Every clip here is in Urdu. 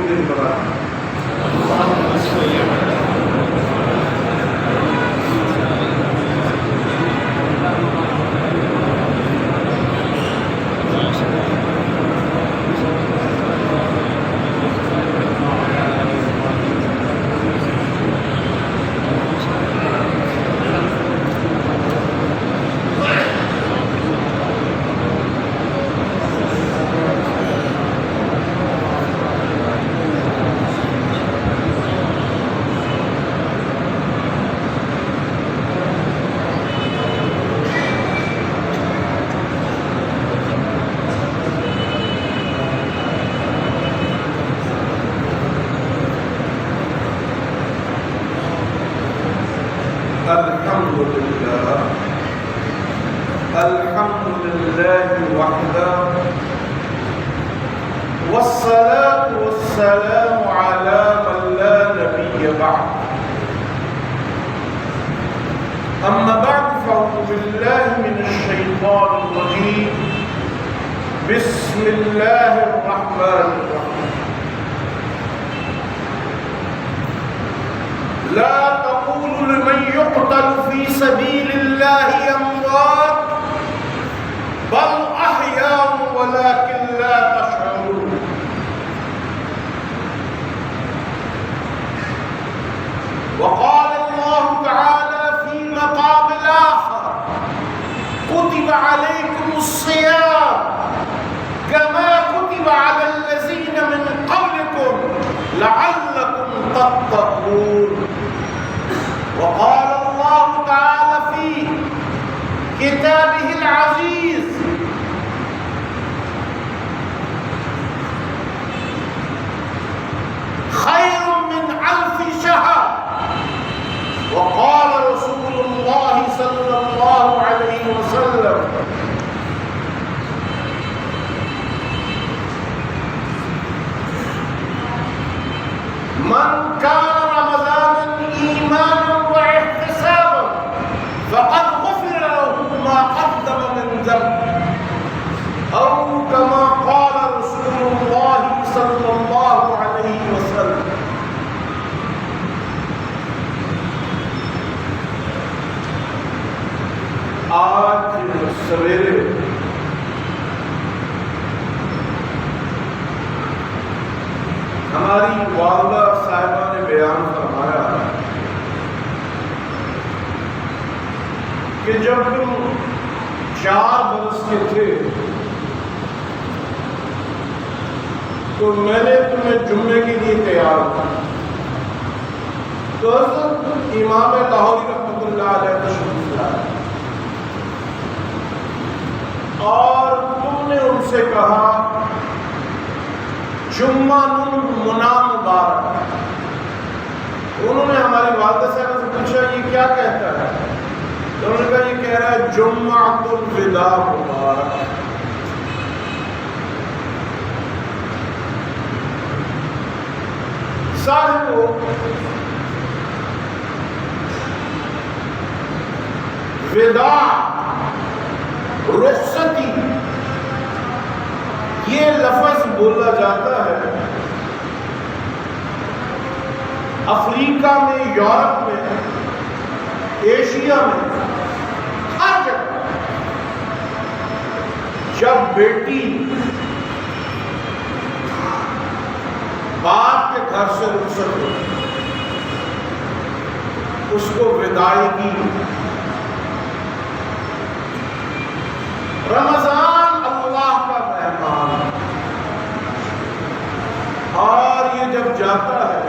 دن بنانا. الحمد لله وحده والصلاة والسلام على من لا نبي بعد. أما بعد فأعوذ بالله من الشيطان الرجيم. بسم الله الرحمن الرحيم. لا تقولوا لمن يقتل في سبيل الله أموات بل أحياء ولكن لا تشعرون. وقال الله تعالى في مقام آخر: كتب عليكم الصيام كما كتب على الذين من قبلكم لعلكم تتقون. وقال الله تعالى في كتابه العزيز: خير من 1000 شهر. وقال رسول الله صلى الله عليه وسلم: من كان رمضانا إيمانا واحتسابا فقد غفر له ما قدم من ذنب، أو كما قال رسول الله صلى الله عليه وسلم. آج سویرے ہماری والدہ صاحبہ نے بیان فرمایا کہ جب تم 4 برس کے تھے تو میں نے تمہیں جمعے کے لیے تیار کیا. تو حضرت امام لاہوری رحمۃ اللہ علیہ تشریف لائے اور تم نے ان سے کہا: جمعہ منا مبارک. انہوں نے ہماری والدہ صاحبہ سے پوچھا یہ کیا کہتا ہے؟ تو انہوں نے کہا یہ کہہ رہا ہے جمعۃ الوداع مبارک. صاحبو، وداع، رخصتی، یہ لفظ بولا جاتا ہے افریقہ میں، یورپ میں، ایشیا میں، ہر جگہ. جب بیٹی باپ کے گھر سے رخصت ہو اس کو وداعی. رمضان اللہ کا مہمان اور یہ جب جاتا ہے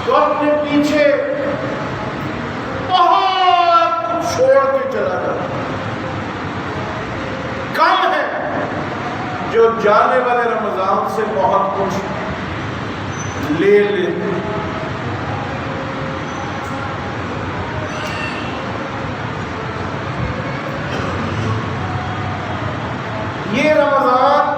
تو اپنے پیچھے بہت کچھ چھوڑ کے چلا جاتا. کم ہے جو جانے والے رمضان سے بہت کچھ لے لیتے. یہ رمضان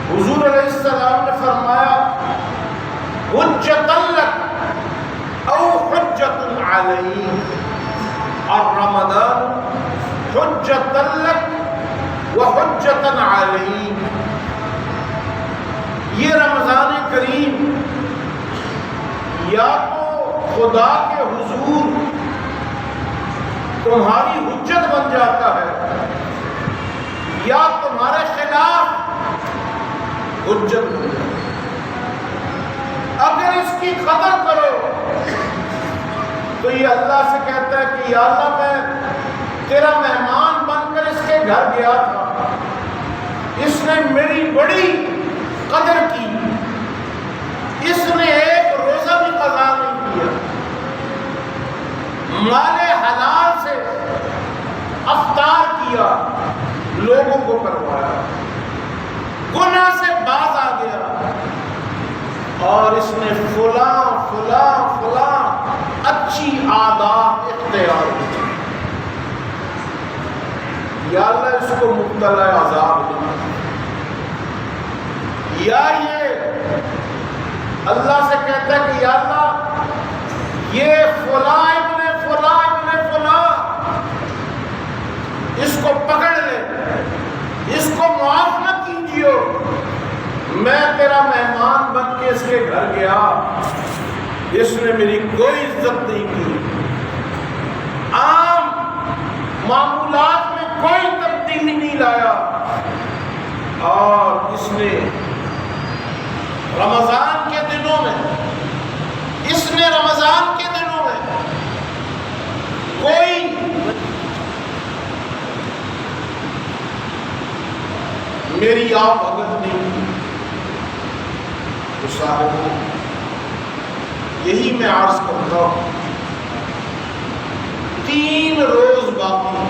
حضور علیہ السلام نے فرمایا: حجۃ لک او حجۃ علیک اور رمضان حجۃ لک وحجۃ علیک. یہ رمضان کریم یا تو خدا کے حضور تمہاری حجت بن جاتا ہے یا تمہارے خلاف حجت بن جاتا ہے. اگر اس کی قدر کرو تو یہ اللہ سے کہتا ہے کہ یا اللہ میں تیرا مہمان بن کر اس کے گھر گیا تھا، اس نے میری بڑی قدر کی، اس نے ایک روزہ بھی قضا نہیں کیا، مال حلال سے افطار کیا، لوگوں کو کروایا، گناہ سے باز آ گیا، اور اس نے فلاں فلاں فلاں اچھی عادات اختیار کی. یا اللہ اس کو مبتلا عذاب دے، یا یہ اللہ سے کہتا ہے کہ یا اللہ یہ فلاں ابن فلاں ابن فلاں اس کو پکڑ لے، اس کو معاف نہ کیجیے، میں تیرا مہمان بن کے اس کے گھر گیا، اس نے میری کوئی عزت نہیں کی، عام معمولات میں کوئی تبدیلی نہیں لایا، اور اس نے رمضان کے دنوں میں کوئی میری آپ بھگت نہیں کی. تو صاحب یہی میں عرض کرتا ہوں، 3 روز باقی.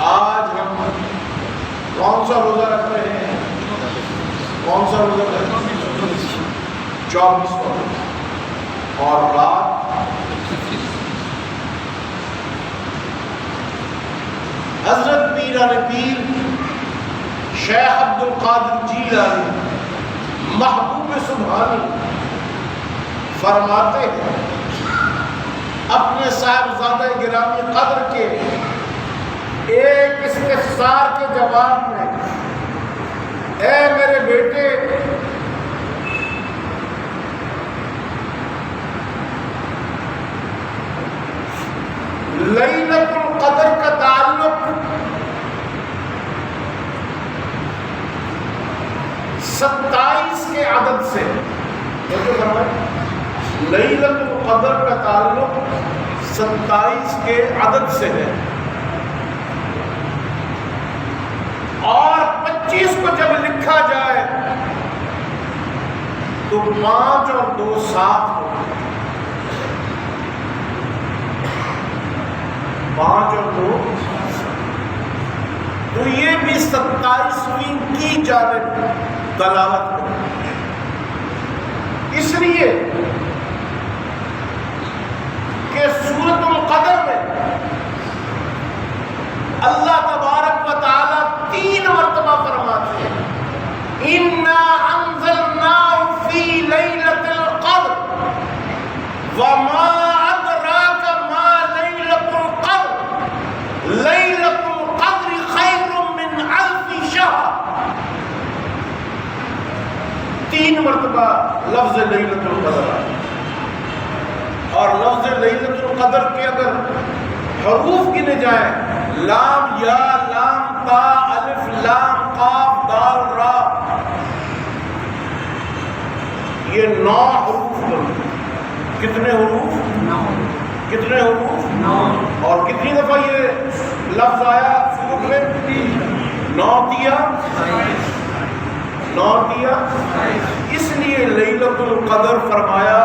آج ہم کون سا روزہ رکھ رہے ہیں؟ کون سا روزہ رکھ رہے ہیں؟ 24 اور رات حضرت پیران پیر شیخ عبد القادر جیلانی محبوب سبحانی فرماتے ہیں اپنے صاحبزادہ گرامی قدر کے ایک استفسار کے جواب میں، اے میرے بیٹے، لیلۃ القدر کا تعلق 27 کے عدد سے، لیلۃ القدر کا تعلق 27 کے عدد سے ہے، اور 25 کو جب لکھا جائے تو 5 اور 2 7 ہو، 5 اور 2 تو یہ بھی 27ویں کی جانب دلالت کرتی ہے. اس لیے کہ سورۃ القدر میں اللہ تبارک و تعالی 3 مرتبہ فرماتے ہیں اِنَّا أَنزَلْنَاهُ فِي لَيْلَةِ الْقَدْرِ وَمَا أَدْرَاكَ مَا لَيْلَةُ الْقَدْرِ لَيْلَةُ الْقَدْرِ خَيْرٌ مِّنْ أَلْفِ شَهْرٍ. 3 مرتبہ لفظ لیلۃ القدر آیا، اور لفظ لیلۃ القدر کے اگر حروف گنے جائیں، لام یا لام تا الف لام قاف دال را، یہ 9 حروف بنتے. کتنے حروف؟ 9. کتنے حروف؟ 9. اور کتنی دفعہ یہ لفظ آیا سورت میں؟ 9 دیا 9 دیا. اس لیے لیلۃ القدر فرمایا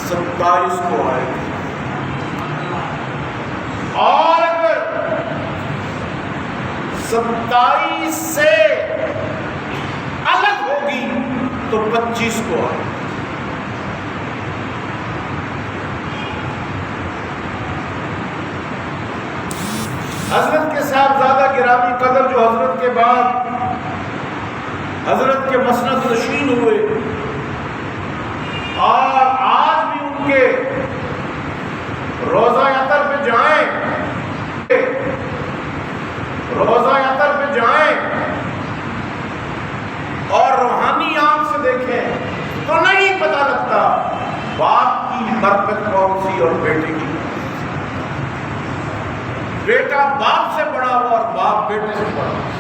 27 کو آئے گی، اور اگر 27 سے الگ ہوگی تو 25 کو آئے گی. حضرت کے صاحبزادہ گرامی قدر جو حضرت کے بعد حضرت کے مسند نشین ہوئے، اور آج بھی ان کے باپ کی برکت کون سی اور بیٹے کی؟ بیٹا باپ سے بڑا ہوا اور باپ بیٹے سے بڑا ہوا۔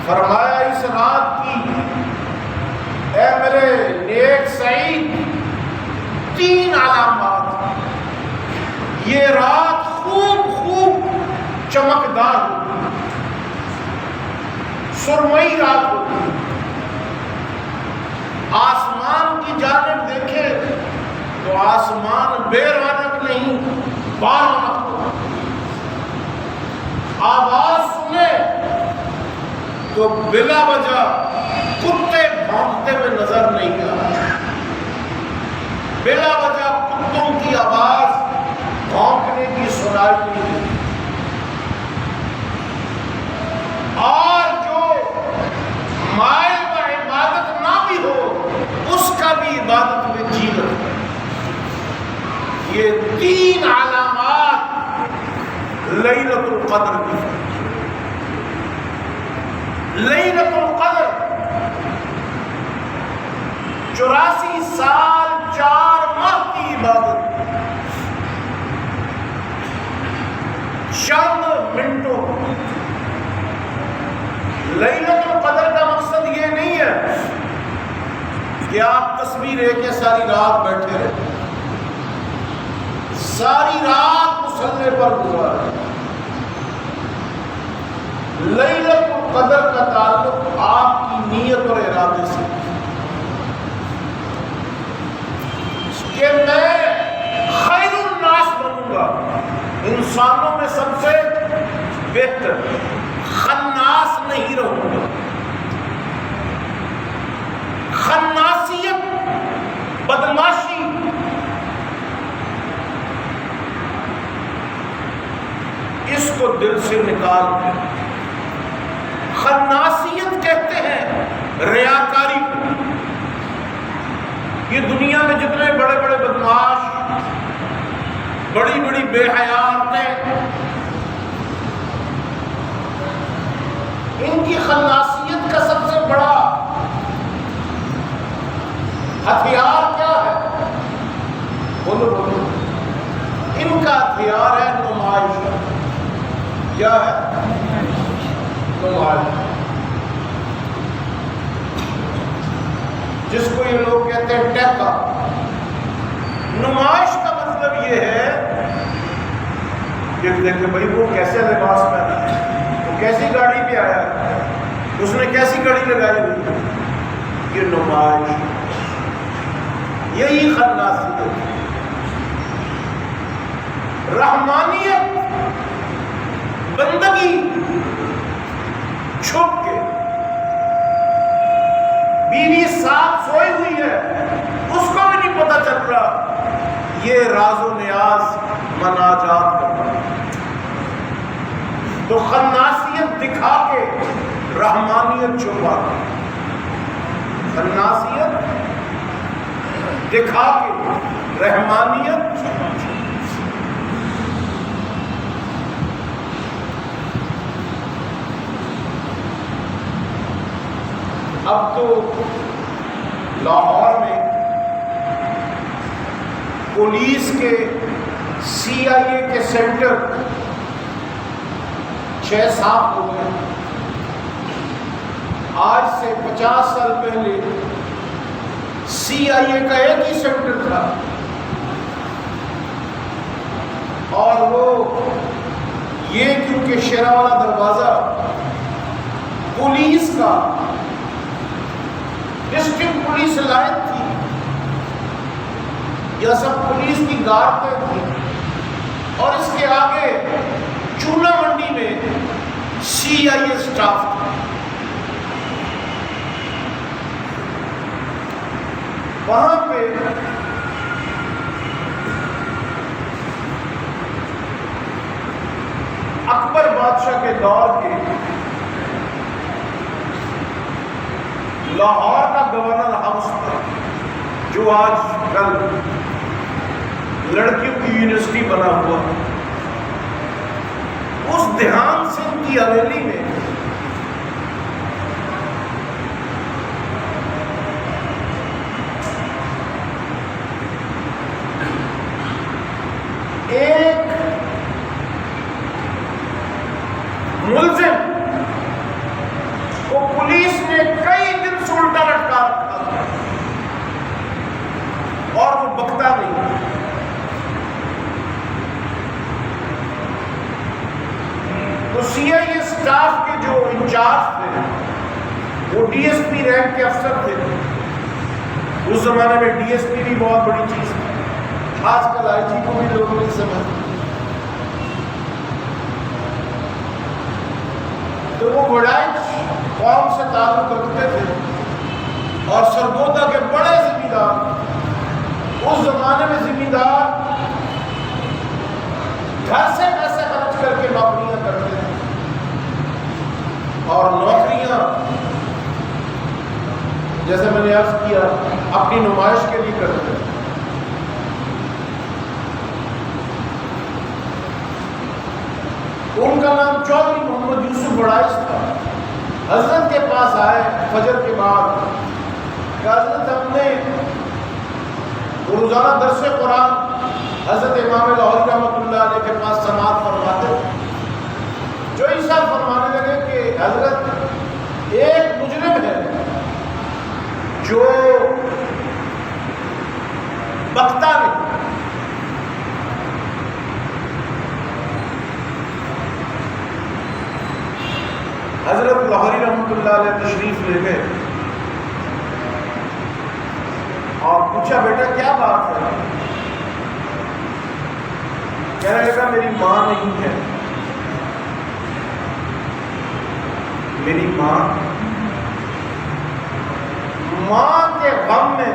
فرمایا اس رات کی اے میرے نیک سعید 3 علامات، یہ رات خوب چمکدار ہوتی، سرمئی رات ہوتی، آسمان کی جانب دیکھیں تو آسمان بے رونق نہیں، بارونق ہوتا، آواز سنے تو بلا وجہ کتے بھونکتے ہوئے نظر نہیں آتے، بلا وجہ کتوں کی آواز بھونکنے کی سنائی نہیں دیتی، اور جو مائل و عبادت نہ بھی ہو اس کا بھی عبادت میں جی لگتا ہے۔ یہ 3 علامات لیلۃ القدر کی۔ لیلۃ القدر 84 سال 4 ماہ کی عبادت چند منٹوں۔ لیلۃ القدر کا مقصد یہ نہیں ہے کہ آپ تسبیح لے کے ساری رات بیٹھے رہے، ساری رات مصلی پر گزارے۔ لیلۃ القدر کا تعلق آپ کی نیت اور ارادے سے کہ میں خیر الناس بنوں گا، انسانوں میں سب سے بہتر، خناس نہیں رہوں گا۔ خناسیت، بدماشی، اس کو دل سے نکال دیں۔ خناسیت کہتے ہیں ریاکاری کو۔ یہ دنیا میں جتنے بڑے بڑے بدماش، بڑی بڑی بے حیا عورتیں، ان کی خناسیت کا سب سے بڑا ہتھیار کیا ہے؟ بولو بولو۔ ان کا ہتھیار ہے نمائش۔ کیا ہے؟ نمائش، جس کو یہ لوگ کہتے ہیں ٹیکا۔ نمائش کا مطلب یہ ہے کہ دیکھیں بھائی وہ کیسے لباس پہنا ہے، وہ کیسی گاڑی پہ آیا ہے، اس نے کیسی گاڑی لگائی ہوئی ہے، یہ نمائش، یہی خناسیت ہے۔ رحمانیت، بندگی، چھپ کے، بیوی ساتھ سوئی ہوئی ہے اس کو بھی نہیں پتہ چل رہا، یہ راز و نیاز مناجات کرتا ہے۔ تو خناسیت دکھا کے رحمانیت چھپا کے، خناسیت دکھا کے رحمانیت چھپا کے۔ اب تو لاہور میں پولیس کے CIA کے سینٹر 6-7 ہو گئے۔ آج سے 50 سال پہلے CIA کا ایک ہی سینٹر تھا، اور وہ یہ کیونکہ شیرا والا دروازہ پولیس کا ڈسٹرکٹ پولیس لائن تھی، یہ سب پولیس کی گارڈ تھی، اور اس کے آگے چونا منڈی میں CIA سٹاف تھا۔ وہاں پہ اکبر بادشاہ کے دور کے لاہور کا گورنر ہاؤس تھا، جو آج کل لڑکیوں کی یونیورسٹی بنا ہوا ہے۔ اس دھیان سنگھ کی حویلی میں کو پولیس نے کئی دن سے الٹا لٹکا رکھا تھا اور وہ بکتا نہیں. تو سی آئی اے اسٹاف کے جو انچارج تھے وہ ڈی ایس پی رینک کے افسر تھے. اس زمانے میں ڈی ایس پی بھی بہت بڑی چیز تھی، آج کل آئی جی کو بھی لوگوں نے سمجھا. تو وہ وڈائچ قوم سے تعلق رکھتے تھے اور سرگودا کے بڑے ذمہ دار. اس زمانے میں ذمہ دار گھر سے پیسے خرچ کر کے نوکریاں کرتے تھے اور نوکریاں جیسے میں نے عرض کیا اپنی نمائش کے لیے کرتے تھے. ان کا نام چودھری محمد یوسف وڈائچ تھا. حضرت کے پاس آئے فجر کے بعد کہ حضرت ہم نے روزانہ درس قرآن حضرت امام لاہوری رحمۃ اللہ علیہ کے پاس سماعت فرماتے. جو عیسیٰ فرمانے لگے کہ حضرت ایک مجرم ہے جو بکتا نہیں. حضرت لاہوری رحمۃ اللہ علیہ تشریف لے گئے اور پوچھا بیٹا کیا بات ہے؟ کہنے لگا میری ماں نہیں ہے. میری ماں کے غم میں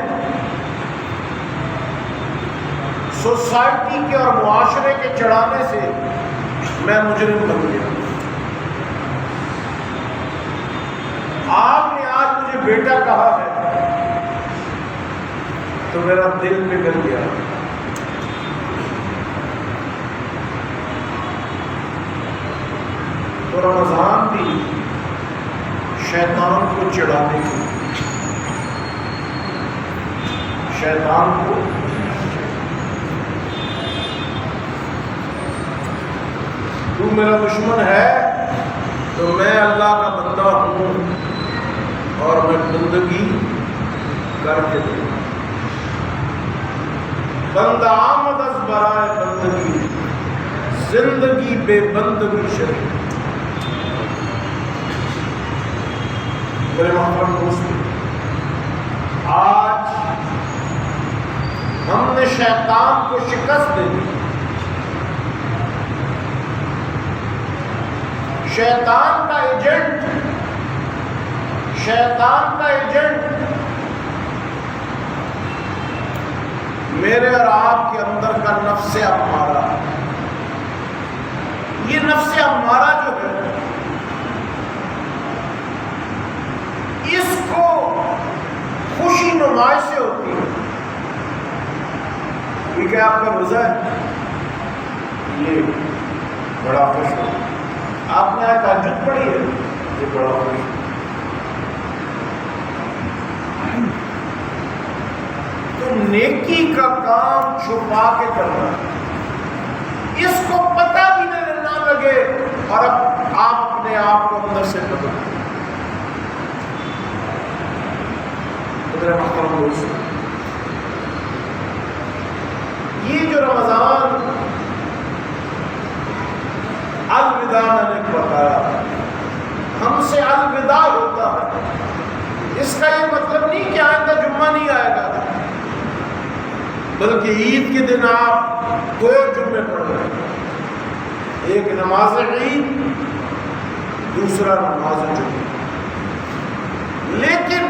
سوسائٹی کے اور معاشرے کے چڑھانے سے میں مجرم بن گیا. آپ نے آج مجھے بیٹا کہا ہے تو میرا دل پگھل گیا. تو رمضان بھی شیطان کو چڑھانے کی، شیطان کو تو میرا دشمن ہے تو میں اللہ کا بندہ ہوں اور میں بندگی کر کے دوں. بندہ آمد از برائے بندگی، زندگی بے بندگی شریف. میرے محترم دوستو، آج ہم نے شیطان کو شکست دے دی. شیطان کا ایجنٹ میرے اور آپ کے اندر کا نفس امارہ. یہ نفس امارہ جو ہے اس کو خوشی نمائش سے ہوتی ہے. ٹھیک ہے آپ کا روزہ ہے، یہ بڑا خوش ہو. آپ نے آج تہجد پڑھی ہے، یہ بڑا خوش ہو. تو نیکی کا کام چھپا کے کرنا، اس کو پتہ بھی نہ لگے اور اب آپ اپنے آپ کو اندر سے بدل. میرے محترم دوست، یہ جو رمضان الوداع میں نے بتایا، ہم سے الوداع ہوتا ہے، اس کا یہ مطلب نہیں کہ آئندہ جمعہ نہیں آئے گا، بلکہ عید کے دن آپ 2 جمعے پڑھ رہے ہیں. ایک نماز عید، دوسرا نماز جمعہ. لیکن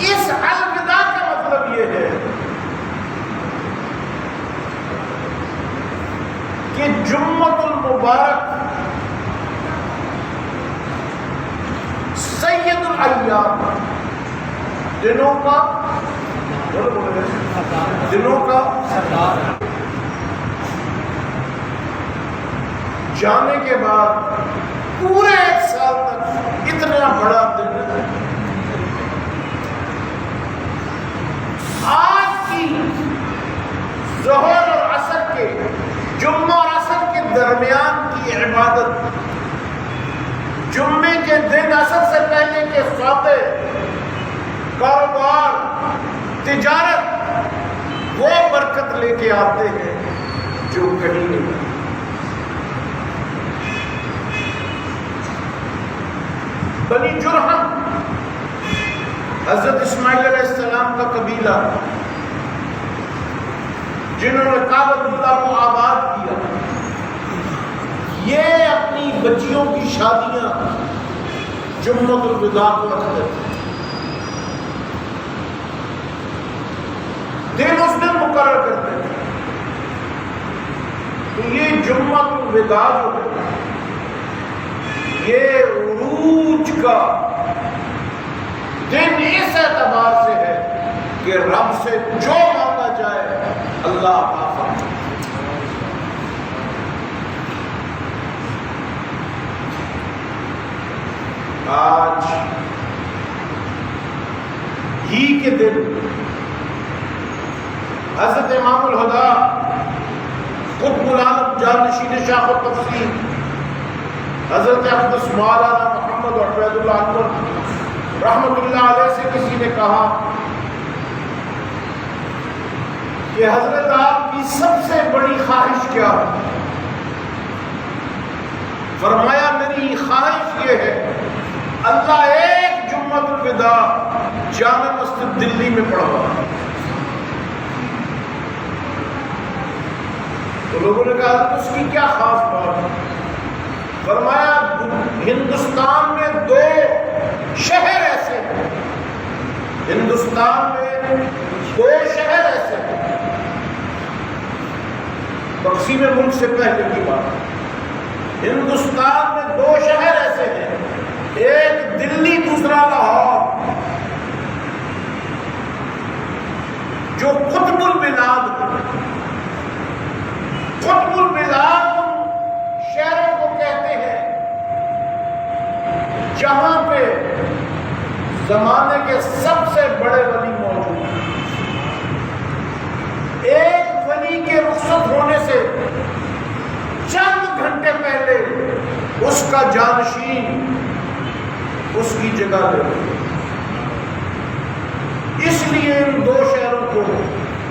اس الوداع کا مطلب یہ ہے کہ جمعۃ المبارک سید الایام، دنوں کا جانے کے بعد پورے 1 سال تک اتنا بڑا دن ہے. آج کی ظہر اور عصر کے، جمعہ اور عصر کے درمیان کی عبادت جمعے کے دن اثر سے پہلے کے سودے، کاروبار، تجارت وہ برکت لے کے آتے ہیں جو کہیں نہیں۔ بنی جرہم حضرت اسماعیل علیہ السلام کا قبیلہ، جنہوں نے کعبۃ اللہ کو آباد کیا، یہ اپنی بچیوں کی شادیاں جمعۃ الوداع کو رکھتے تھے۔ دن اس دن مقرر کرتے تھے کہ یہ جمعۃ الوداع جو ہے یہ عروج کا دن اس اعتبار سے ہے کہ رب سے جو مانگا جائے اللہ عطا فرمائے۔ آج ہی کے دن حضرت امام الہدیٰ قطب العالم جانشین شاخ التفسیر حضرت اقدس مولانا محمد عبید اللہ انور رحمت اللہ علیہ سے کسی نے کہا کہ حضرت آپ کی سب سے بڑی خواہش کیا ہے؟ فرمایا میری خواہش یہ ہے اللہ ایک جمعۃ الوداع جامع مسجد دلی میں پڑھوا۔ تو لوگوں نے کہا اس کی کیا خاص بات ہے؟ فرمایا ہندوستان میں 2 شہر ایسے ہیں، ہندوستان میں 2 شہر ایسے ہیں، تقسیم ملک سے پہلے کی بات، ہندوستان میں 2 شہر ایسے ہیں، ایک دلی دوسرا لاہور، جو قطب البلاد شہروں کو کہتے ہیں جہاں پہ زمانے کے سب سے بڑے ولی موجود ہیں۔ ایک ولی کے رخصت ہونے سے چند گھنٹے پہلے اس کا جانشین اس کی جگہ لے گئے، اس لیے ان 2 شہروں کو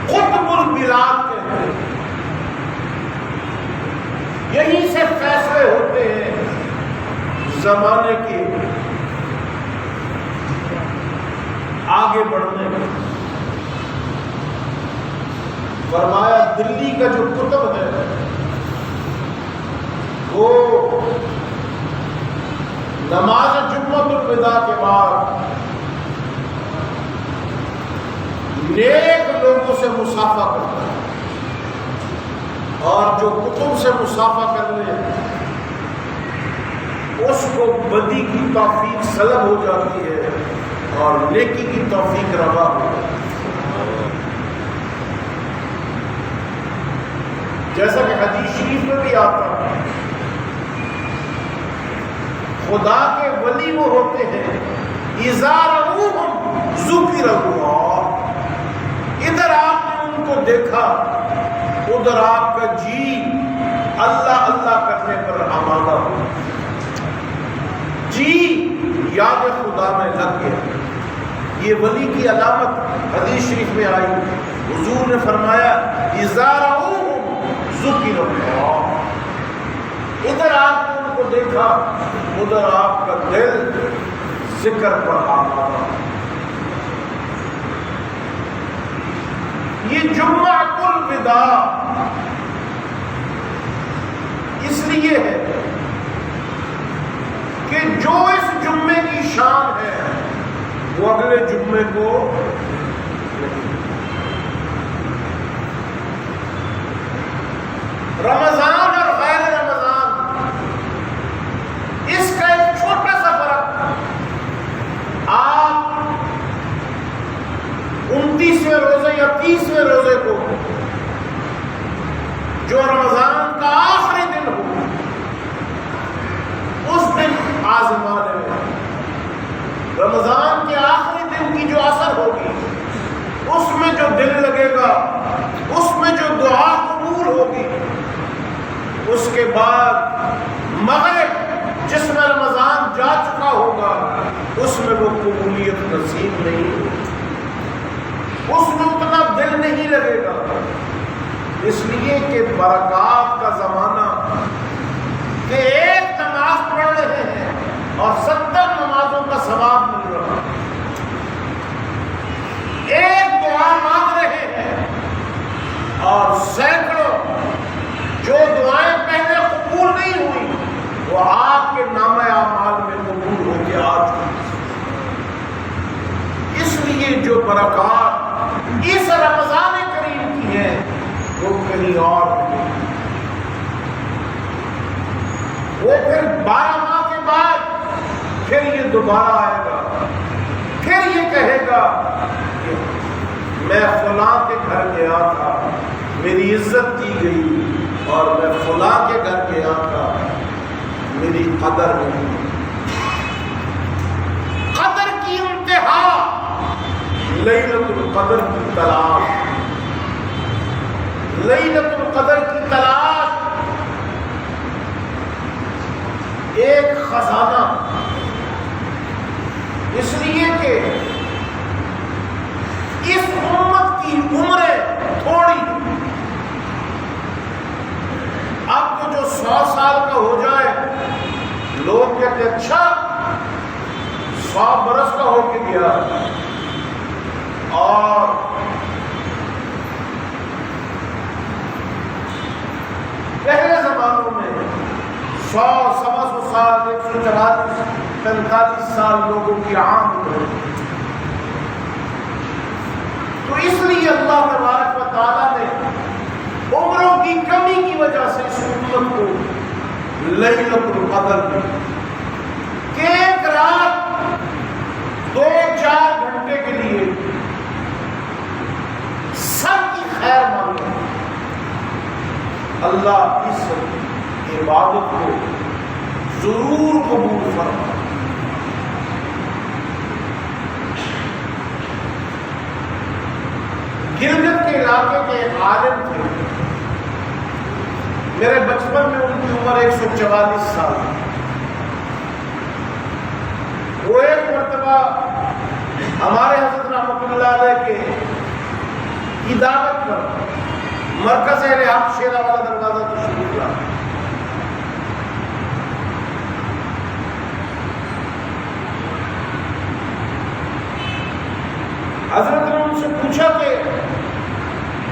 قطب البلاد کہتے ہیں۔ یہیں سے فیصلے ہوتے ہیں زمانے کے آگے بڑھنے میں۔ فرمایا دلی کا جو قطب ہے وہ نماز جمعۃ الوداع کے بعد نیک لوگوں سے مصافحہ کرتا ہے، اور جو قطب سے مصافحہ کر لے اس کو بدی کی توفیق سلب ہو جاتی ہے اور نیکی کی توفیق روا ہو جاتی ہے۔ جیسا کہ حدیث شریف میں بھی آتا ہے خدا کے ولی وہ ہوتے ہیں اذا رأوہم ذکر اللہ، ادھر آپ نے ان کو دیکھا ادھر آپ کا جی اللہ اللہ کرنے پر آمادہ ہو، جی یاد خدا میں لگ گیا۔ یہ ولی کی علامت حدیث شریف میں آئی، حضور نے فرمایا اذا رأوہم ذکر اللہ، ادھر آپ نے ان کو دیکھا ادھر آپ کا دل ذکر پر آمادہ۔ یہ جمعۃ الوداع اس لیے ہے کہ جو اس جمعے کی شان ہے وہ اگلے جمعے کو رمضان اور غیر رمضان اس کا ایک چھوٹا سا فرق، آپ 29ویں روزے یا 30ویں روزے کو جو رمضان کا آخری دن ہو اس دن آزمانے میں رمضان کے آخری دن کی جو اثر ہوگی اس میں جو دل لگے گا، اس میں جو دعا قبول ہوگی، اس کے بعد مغرب جس میں رمضان اس میں وہ قبولیت نصیب نہیں ہوگی، اس میں اتنا دل نہیں لگے گا، اس لیے کہ برکات کا زمانہ کہ ایک نماز پڑھ رہے ہیں اور 70 نمازوں کا ثواب مل رہا ہے، ایک دعا مانگ رہے ہیں اور سینکڑوں جو دعائیں پہلے قبول نہیں ہوئی وہ آپ کے نامہ اعمال میں قبول ہو کے آ چکی۔ اس لیے جو برکات اس رمضان کریم کی ہیں وہ کہیں اور نہیں، وہ پھر 12 ماہ کے بعد پھر یہ دوبارہ آئے گا، پھر یہ کہے گا کہ میں فلاں کے گھر گیا تھا، میری عزت کی گئی، اور میں فلاں کے گھر گیا تھا، میری قدر نہیں۔ قدر کی انتہا لیلۃ القدر کی تلاش، لیلۃ القدر کی تلاش ایک خزانہ، اس لیے کہ اس امت کی عمریں تھوڑی، اب تو جو 100 سال کا ہو جائے لوگ کہتے اچھا 100 برس کا ہو کے گیا، اور پہلے زمانوں میں 100 سوا 100 سال 144 45 سال لوگوں کی عام عمر، تو اس لیے اللہ تبارک و تعالیٰ نے عمروں کی کمی کی وجہ سے اس امت کو لیلۃ القدر دی کہ ایک رات 2-4 گھنٹے کے لیے سب کی خیر مانگے، اللہ اس عبادت کو ضرور قبول فرمائے۔ گلگت کے علاقے کے ایک عالم تھے، میرے بچپن میں ان کی عمر 144 سال، وہ ایک مرتبہ ہمارے حضرت رحمۃ اللہ علیہ کے کی دعوت پر مرکز حق شیرا والا دروازہ تشریف لائے۔ حضرت نے ان سے پوچھا کہ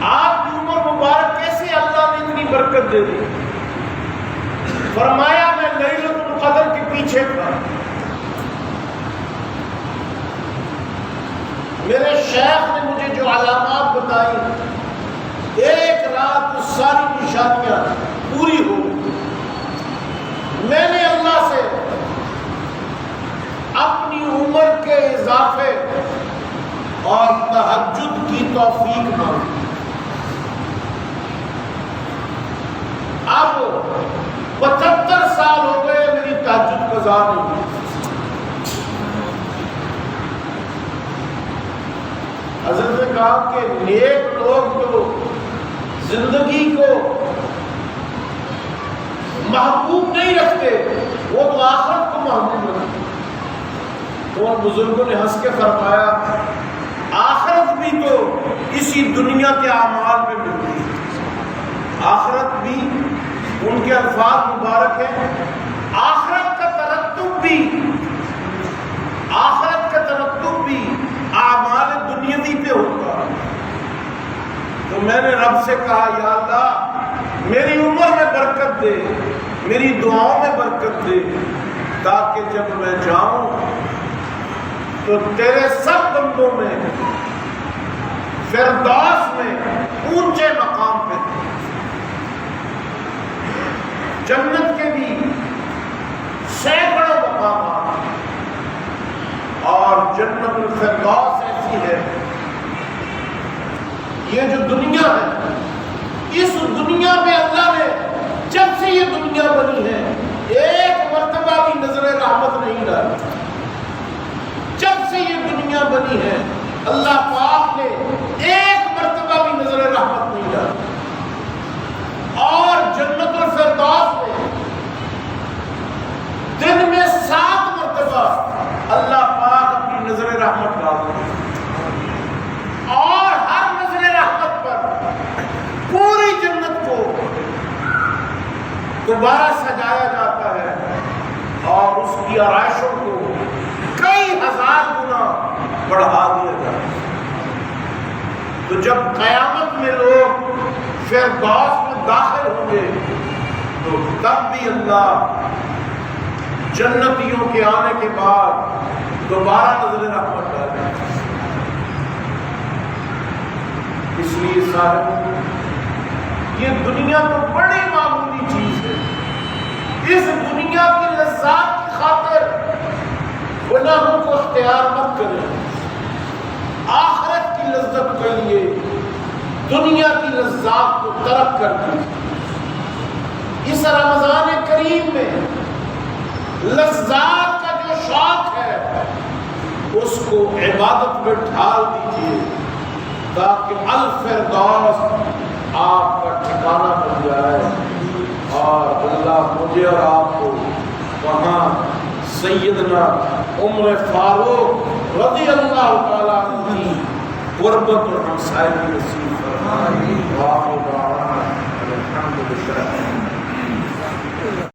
آپ کی عمر مبارک کیسے اللہ نے اتنی برکت دے دی؟ فرمایا میں لیلۃ القدر کے پیچھے تھا، میرے شیخ نے مجھے جو علامات بتائی، ایک رات وہ ساری نشانیاں پوری ہو گئی۔ میں نے اللہ سے اپنی عمر کے اضافے اور تہجد کی توفیق مانگی۔ اب 75 سال ہو گئے میری تہجد قضا نہیں ہوئی۔ حضرت نے کہا کہ نیک لوگ تو زندگی کو محبوب نہیں رکھتے، وہ تو آخرت کو محبوب رکھتے۔ تو ان بزرگوں نے ہنس کے فرمایا آخرت بھی تو اسی دنیا کے اعمال میں ملتی ہے، آخرت بھی ان کے الفاظ مبارک ہیں، آخرت کا ترتب بھی اعمال دنیاوی پہ ہوتا ہے۔ تو میں نے رب سے کہا یا اللہ میری عمر میں برکت دے، میری دعاؤں میں برکت دے، تاکہ جب میں جاؤں تو تیرے سب بندوں میں فردوس میں اونچے مقام پہ، جنت کے بھی سینکڑوں مقامات، اور جنت الفردوس ایسی ہے، یہ جو دنیا ہے، اس دنیا میں اللہ نے جب سے یہ دنیا بنی ہے ایک مرتبہ بھی نظر رحمت نہیں ڈالی۔ جب سے یہ دنیا بنی ہے اللہ پاک نے ایک مرتبہ بھی نظر رحمت نہیں ڈالی، اور جنت الفردوس میں دن میں 7 مرتبہ اللہ پاک دوبارہ سجایا جاتا ہے اور اس کی آرائشوں کو کئی ہزار گنا بڑھا دیا جاتا ہے۔ تو جب قیامت میں لوگ فردوس میں داخل ہوں گے تو تب بھی اللہ جنتیوں کے آنے کے بعد دوبارہ نظر رحمت ڈالے۔ اس لیے صاحب یہ دنیا تو بڑی معمولی چیز ہے، اس دنیا کی لذات کی خاطر گناہوں کو اختیار مت کریں، آخرت کی لذت کے لیے دنیا کی لذات کو ترک کر دیں۔ اس رمضان کریم میں لذات کا جو شوق ہے اس کو عبادت میں ڈھال دیجیے تاکہ الفردوس آپ کا ٹھکانہ بن جائے اور اللہ مجھے اور آپ کو وہاں سیدنا عمر فاروق رضی اللہ تعالیٰ عنہ کی قربت اور ہمسائے کی نصیب فرمائے۔